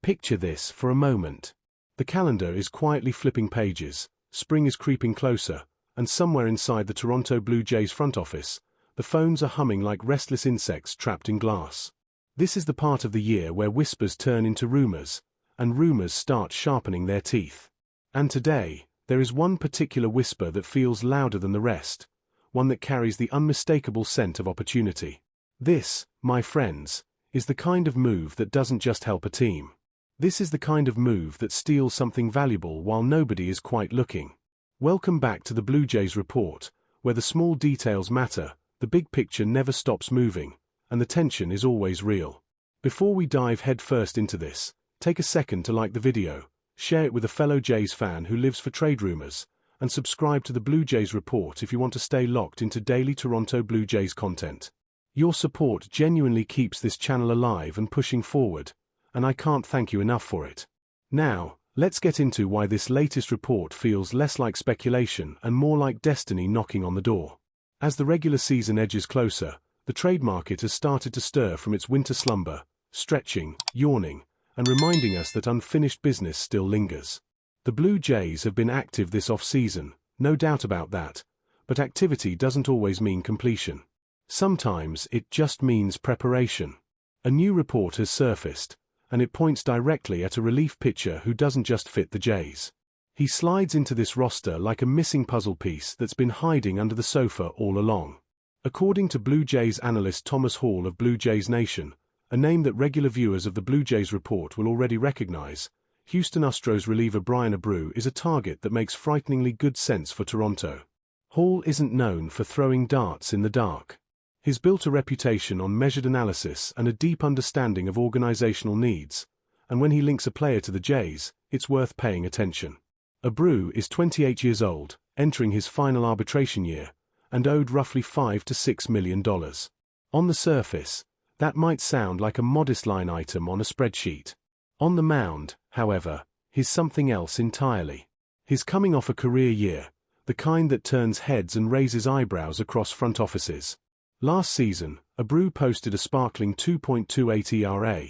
Picture this for a moment. The calendar is quietly flipping pages, spring is creeping closer, and somewhere inside the Toronto Blue Jays front office, the phones are humming like restless insects trapped in glass. This is the part of the year where whispers turn into rumors, and rumors start sharpening their teeth. And today, there is one particular whisper that feels louder than the rest, one that carries the unmistakable scent of opportunity. This, my friends, is the kind of move that doesn't just help a team. This is the kind of move that steals something valuable while nobody is quite looking. Welcome back to the Blue Jays Report, where the small details matter, the big picture never stops moving, and the tension is always real. Before we dive headfirst into this, take a second to like the video, share it with a fellow Jays fan who lives for trade rumors, and subscribe to the Blue Jays Report if you want to stay locked into daily Toronto Blue Jays content. Your support genuinely keeps this channel alive and pushing forward, and I can't thank you enough for it. Now, let's get into why this latest report feels less like speculation and more like destiny knocking on the door. As the regular season edges closer, the trade market has started to stir from its winter slumber, stretching, yawning, and reminding us that unfinished business still lingers. The Blue Jays have been active this offseason, no doubt about that, but activity doesn't always mean completion. Sometimes it just means preparation. A new report has surfaced, and it points directly at a relief pitcher who doesn't just fit the Jays. He slides into this roster like a missing puzzle piece that's been hiding under the sofa all along. According to Blue Jays analyst Thomas Hall of Blue Jays Nation, a name that regular viewers of the Blue Jays Report will already recognize, Houston Astros reliever Bryan Abreu is a target that makes frighteningly good sense for Toronto. Hall isn't known for throwing darts in the dark. He's built a reputation on measured analysis and a deep understanding of organizational needs, and when he links a player to the Jays, it's worth paying attention. Abreu is 28 years old, entering his final arbitration year, and owed roughly $5 to $6 million. On the surface, that might sound like a modest line item on a spreadsheet. On the mound, however, he's something else entirely. He's coming off a career year, the kind that turns heads and raises eyebrows across front offices. Last season, Abreu posted a sparkling 2.28 ERA,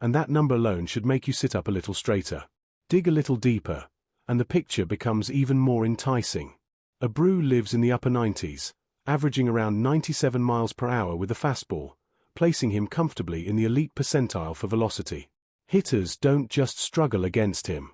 and that number alone should make you sit up a little straighter. Dig a little deeper, and the picture becomes even more enticing. Abreu lives in the upper 90s, averaging around 97 miles per hour with a fastball, placing him comfortably in the elite percentile for velocity. Hitters don't just struggle against him.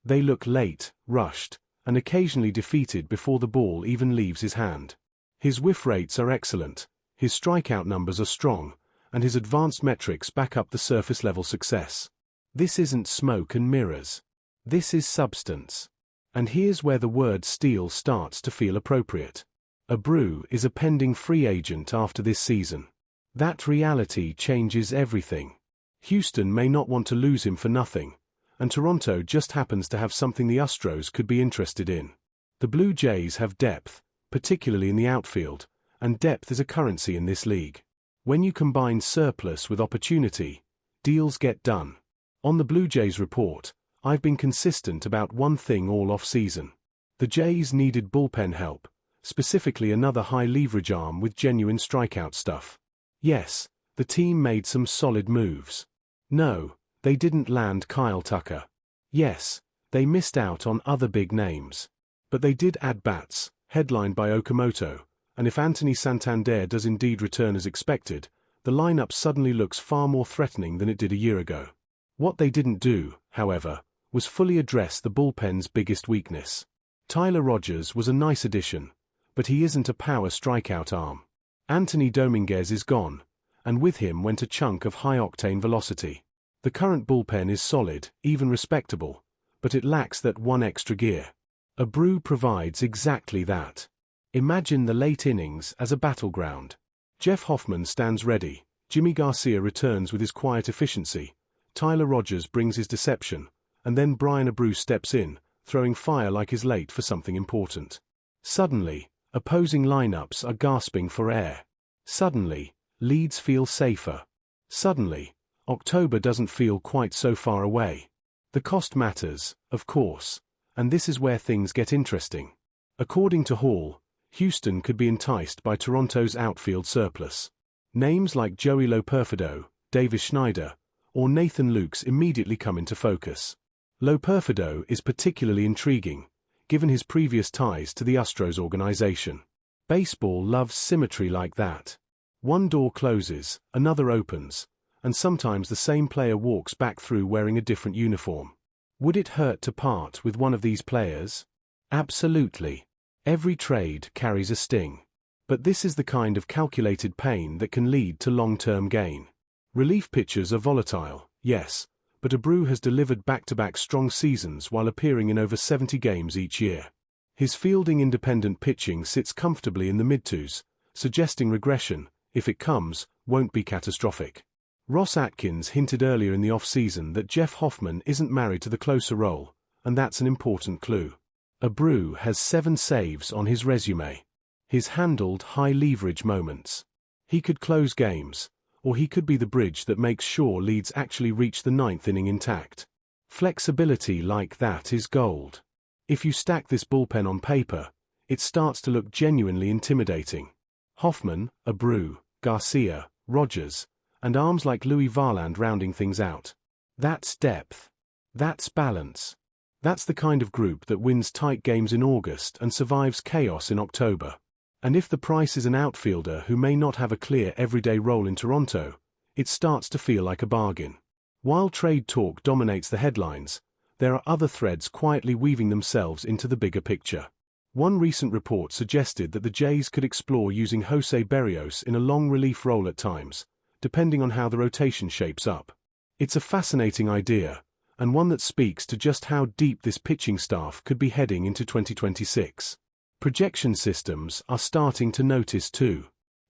They look late, rushed, and occasionally defeated before the ball even leaves his hand. His whiff rates are excellent, his strikeout numbers are strong, and his advanced metrics back up the surface-level success. This isn't smoke and mirrors. This is substance. And here's where the word steal starts to feel appropriate. Abreu is a pending free agent after this season. That reality changes everything. Houston may not want to lose him for nothing, and Toronto just happens to have something the Astros could be interested in. The Blue Jays have depth, particularly in the outfield, and depth is a currency in this league. When you combine surplus with opportunity, deals get done. On the Blue Jays Report, I've been consistent about one thing all off-season. The Jays needed bullpen help, specifically another high-leverage arm with genuine strikeout stuff. Yes, the team made some solid moves. No, they didn't land Kyle Tucker. Yes, they missed out on other big names. But they did add bats, headlined by Okamoto, and if Anthony Santander does indeed return as expected, the lineup suddenly looks far more threatening than it did a year ago. What they didn't do, however, was fully address the bullpen's biggest weakness. Tyler Rogers was a nice addition, but he isn't a power strikeout arm. Anthony Dominguez is gone, and with him went a chunk of high-octane velocity. The current bullpen is solid, even respectable, but it lacks that one extra gear. Abreu provides exactly that. Imagine the late innings as a battleground. Jeff Hoffman stands ready, Jimmy Garcia returns with his quiet efficiency, Tyler Rogers brings his deception, and then Bryan Abreu steps in, throwing fire like he's late for something important. Suddenly, opposing lineups are gasping for air. Suddenly, leads feel safer. Suddenly, October doesn't feel quite so far away. The cost matters, of course, and this is where things get interesting. According to Hall, Houston could be enticed by Toronto's outfield surplus. Names like Joey Loperfido, Davis Schneider, or Nathan Lukes immediately come into focus. Lo Perfido is particularly intriguing, given his previous ties to the Astros organization. Baseball loves symmetry like that. One door closes, another opens, and sometimes the same player walks back through wearing a different uniform. Would it hurt to part with one of these players? Absolutely. Every trade carries a sting. But this is the kind of calculated pain that can lead to long-term gain. Relief pitchers are volatile, yes, but Abreu has delivered back-to-back strong seasons while appearing in over 70 games each year. His fielding-independent pitching sits comfortably in the mid-twos, suggesting regression, if it comes, won't be catastrophic. Ross Atkins hinted earlier in the offseason that Jeff Hoffman isn't married to the closer role, and that's an important clue. Abreu has 7 saves on his resume. He's handled high-leverage moments. He could close games, or he could be the bridge that makes sure leads actually reach the 9th inning intact. Flexibility like that is gold. If you stack this bullpen on paper, it starts to look genuinely intimidating. Hoffman, Abreu, Garcia, Rogers, and arms like Louis Varland rounding things out. That's depth. That's balance. That's the kind of group that wins tight games in August and survives chaos in October. And if the price is an outfielder who may not have a clear everyday role in Toronto, it starts to feel like a bargain. While trade talk dominates the headlines, there are other threads quietly weaving themselves into the bigger picture. One recent report suggested that the Jays could explore using Jose Berrios in a long relief role at times, depending on how the rotation shapes up. It's a fascinating idea, and one that speaks to just how deep this pitching staff could be heading into 2026. Projection systems are starting to notice too.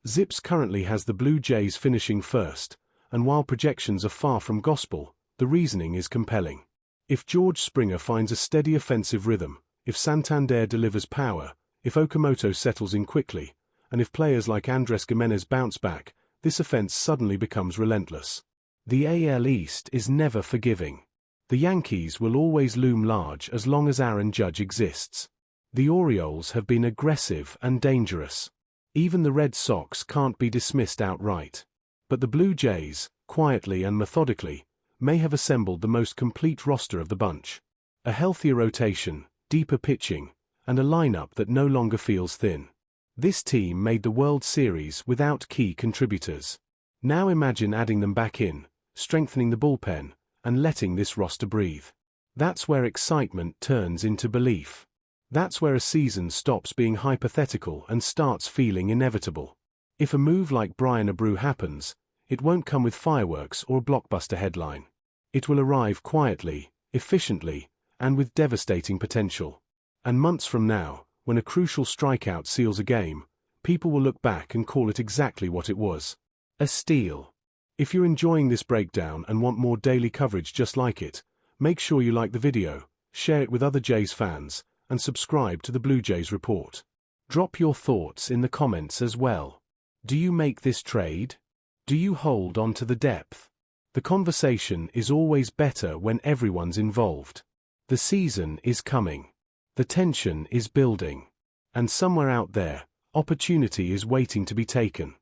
Zips currently has the Blue Jays finishing first, and while projections are far from gospel, the reasoning is compelling. If George Springer finds a steady offensive rhythm, if Santander delivers power, if Okamoto settles in quickly, and if players like Andres Gimenez bounce back, this offense suddenly becomes relentless. The AL East is never forgiving. The Yankees will always loom large as long as Aaron Judge exists. The Orioles have been aggressive and dangerous. Even the Red Sox can't be dismissed outright. But the Blue Jays, quietly and methodically, may have assembled the most complete roster of the bunch. A healthier rotation, deeper pitching, and a lineup that no longer feels thin. This team made the World Series without key contributors. Now imagine adding them back in, strengthening the bullpen, and letting this roster breathe. That's where excitement turns into belief. That's where a season stops being hypothetical and starts feeling inevitable. If a move like Bryan Abreu happens, it won't come with fireworks or a blockbuster headline. It will arrive quietly, efficiently, and with devastating potential. And months from now, when a crucial strikeout seals a game, people will look back and call it exactly what it was: a steal. If you're enjoying this breakdown and want more daily coverage just like it, make sure you like the video, share it with other Jays fans, and subscribe to the Blue Jays Report. Drop your thoughts in the comments as well. Do you make this trade? Do you hold on to the depth? The conversation is always better when everyone's involved. The season is coming. The tension is building. And somewhere out there, opportunity is waiting to be taken.